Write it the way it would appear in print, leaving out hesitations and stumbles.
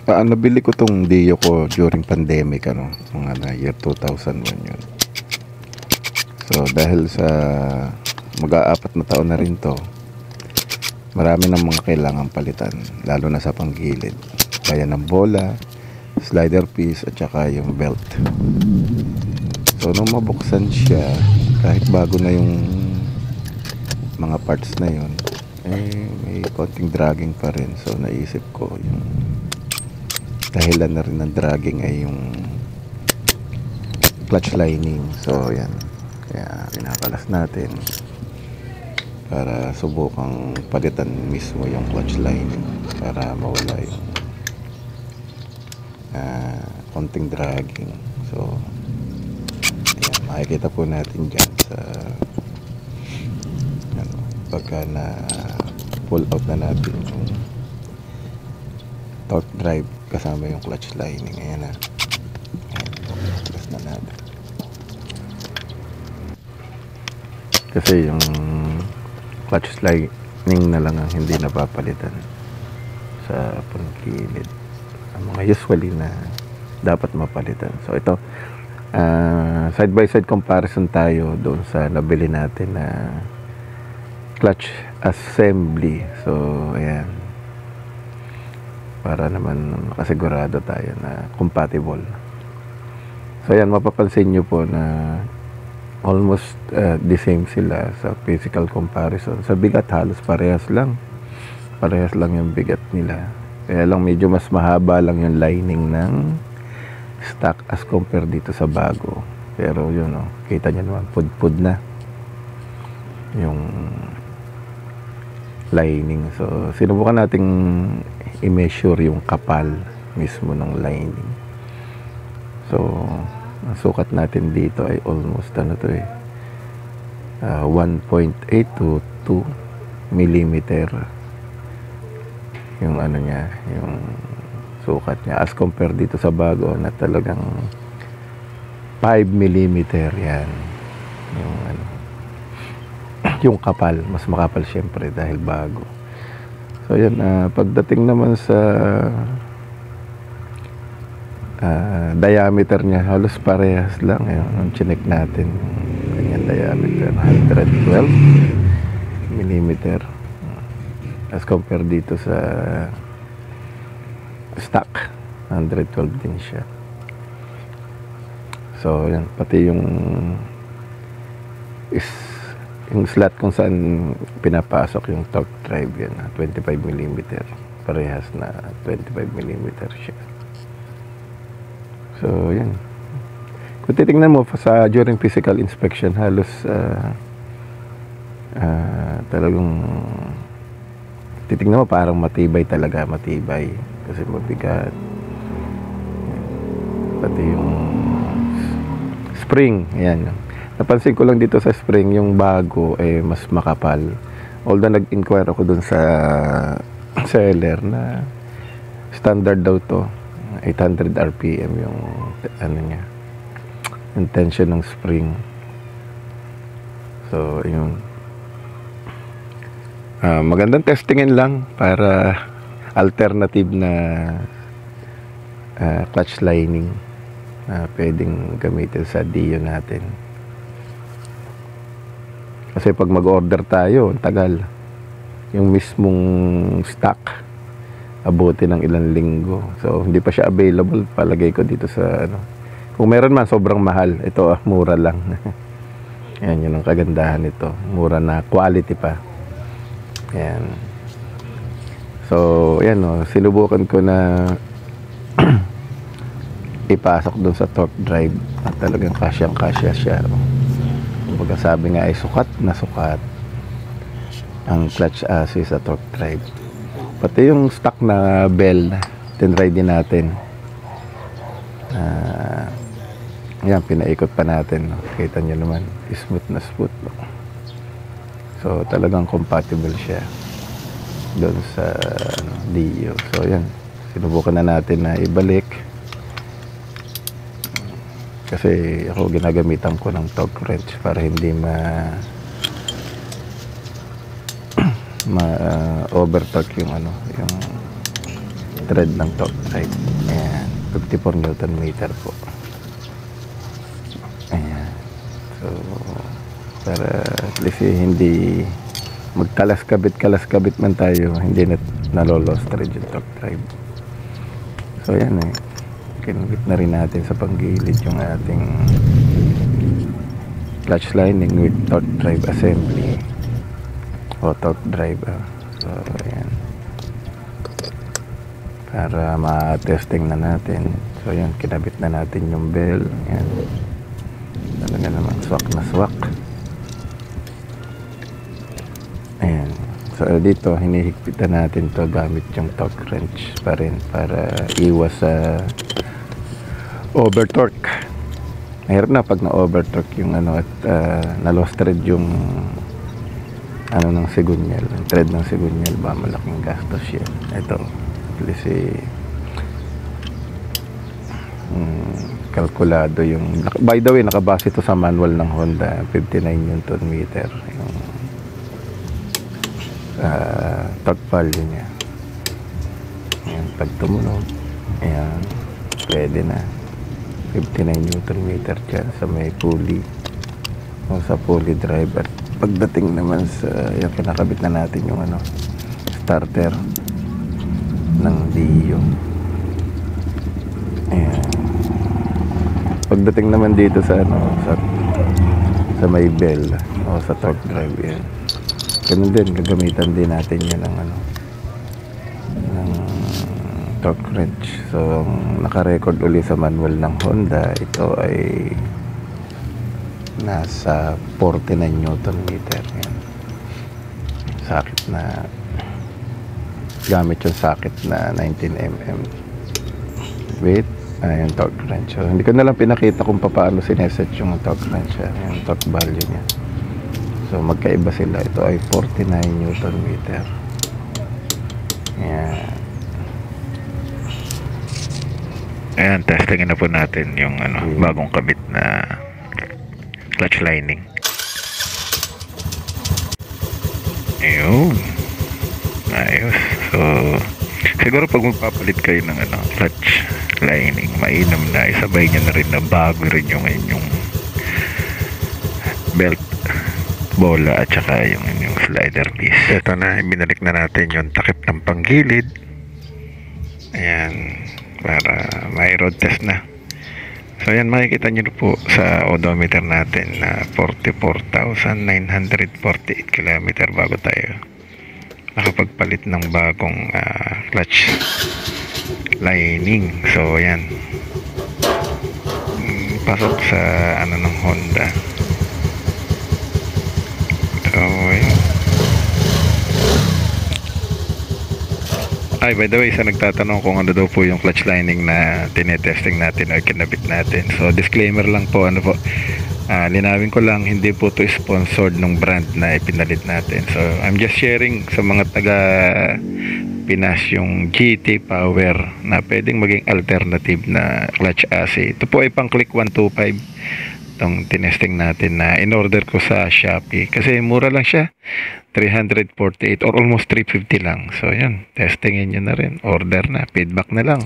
Nabili ko tong Dio ko during pandemic, mga na year 2001 yun. So dahil sa mag-aapat na taon na rin to, marami ng mga kailangan palitan, lalo na sa panggilid, kaya ng bola, slider piece at saka yung belt. So nung mabuksan siya, kahit bago na yung mga parts na yun, may konting dragging pa rin. So naisip ko yung dahilan na rin ng dragging ay yung clutch lining. So yan, kaya pinakalas natin para subukang palitan mismo yung clutch lining para mawala yung konting dragging. So yan, makikita po natin dyan sa pagka na pull out na natin yung torque drive kasama yung clutch lining. Ayan na, plus na natin kasi yung clutch lining na lang ang hindi napapalitan sa pangkilid, ang mga usually na dapat mapalitan. So ito, side by side comparison tayo doon sa nabili natin na clutch assembly. So ayan, para naman makasigurado tayo na compatible. So ayan, mapapansin nyo po na almost the same sila sa physical comparison. Sa bigat halos parehas lang yung bigat nila, kaya lang medyo mas mahaba lang yung lining ng stock as compare dito sa bago. Pero yun, kita nyo naman, pud na yung lining. So sinubukan nating i-measure yung kapal mismo ng lining. So ang sukat natin dito ay almost 1.8 to 2 millimeter yung niya, yung sukat niya as compare dito sa bago na talagang 5 millimeter. Yan yung yung kapal, mas makapal syempre dahil bago. So yan, pagdating naman sa diameter niya, halos parehas lang. Yung chinek natin, ganyan diameter, 112 millimeter as compare dito sa stock, 112 din siya. So yan, pati yung slot kung saan pinapasok yung torque drive, yan 25 mm, parehas na 25 mm siya. So yan, kung titingnan mo sa during physical inspection, halos talagang titingnan mo parang matibay talaga, matibay kasi mabigat. Pati yung spring, yan, napansin ko lang dito sa spring, yung bago mas makapal. Although nag-inquire ako dun sa seller na standard daw to, 800 RPM yung niya, yung tension ng spring. So yun, magandang testingin lang para alternative na clutch lining na pwedeng gamitin sa Dio natin. Kasi pag mag-order tayo, tagal. Yung mismong stock, abuti ng ilang linggo. So, hindi pa siya available, palagay ko dito sa Kung meron man, sobrang mahal. Ito, mura lang. Yan, yun ang kagandahan nito. Mura na, quality pa. Yan. So, yan, sinubukan ko na ipasok dun sa torque drive at talagang kasyang-kasya siya. Kumbaga sabi nga ay sukat na sukat ang clutch assist sa torque drive. Pati yung stock na bell, tinry din natin. Yan, pinaikot pa natin. Kita nyo naman, smooth na smooth. So, talagang compatible siya doon sa Dio. So, yan. Sinubukan na natin na ibalik. Kasi ako ginagamitan ko ng torque wrench para hindi overtorque yung thread ng torque drive. Ayan, 54 Newton meter po. Ayan. So, para at least hindi magkalas kabit man tayo, hindi na nalolos thread yung torque drive. So, ayan kinabit na rin natin sa panggilid yung ating clutch lining with torque drive assembly o torque drive. So, ayan. Para ma-testing na natin. So, ayan, kinabit na natin yung bell. Ayan. Talaga naman, swak na swak. Ayan. So, dito, hinihigpitan natin to gamit yung torque wrench pa rin para iwas sa over torque. Mahirap na pag na-over torque yung at na-lost thread yung ng sigunyal, yung thread ng sigunyal ba, malaking gastos yan. Ito, at least kalkulado yung, by the way, nakabase ito sa manual ng Honda, 59 Newton meter yung torque value niya. Ayan, pag tumunog, ayan, pwede na 59 Newton meter dyan sa may pulley o sa pulley drive. At pagdating naman sa yung kinakabit na natin yung starter ng Dio. Ayan. Pagdating naman dito sa sa may bell o sa torque drive, yan. Ganun din, gagamitan din natin yun ng ng torque wrench. So, naka-record uli sa manual ng Honda, ito ay nasa 49 Newton meter. Yan. Sakit na gamit yung sakit na 19mm with yung torque wrench. So, hindi ko na lang pinakita kung paano sineset yung torque wrench, yung torque value niya. So, magkaiba sila. Ito ay 49 Newton meter. Yan. Ayan, testingin na po natin yung bagong kabit na clutch lining. Ayun. Ayos. So, siguro pag magpapalit kayo ng clutch lining, mainam na isabay nyo na rin na bago rin yung inyong belt, bola, at saka yung inyong slider piece. Ito na, binalik na natin yung takip ng panggilid. Ayan, para may road test na. So ayan, makikita nyo po sa odometer natin na 44,948 km bago tayo nakapagpalit ng bagong clutch lining. So ayan, pasok sa ng Honda. So ayan. Ay, by the way, sa nagtatanong kung ano daw po yung clutch lining na tinetesting natin o kinabit natin. So, disclaimer lang po, linawin ko lang, hindi po to sponsored ng brand na ipinalit natin. So, I'm just sharing sa mga taga Pinas yung GT Power na pwedeng maging alternative na clutch assay. Ito po ay pang click 125. Itong tinesting natin na in-order ko sa Shopee. Kasi mura lang siya. 348 or almost 350 lang. So, yan. Testingin nyo na rin. Order na. Feedback na lang.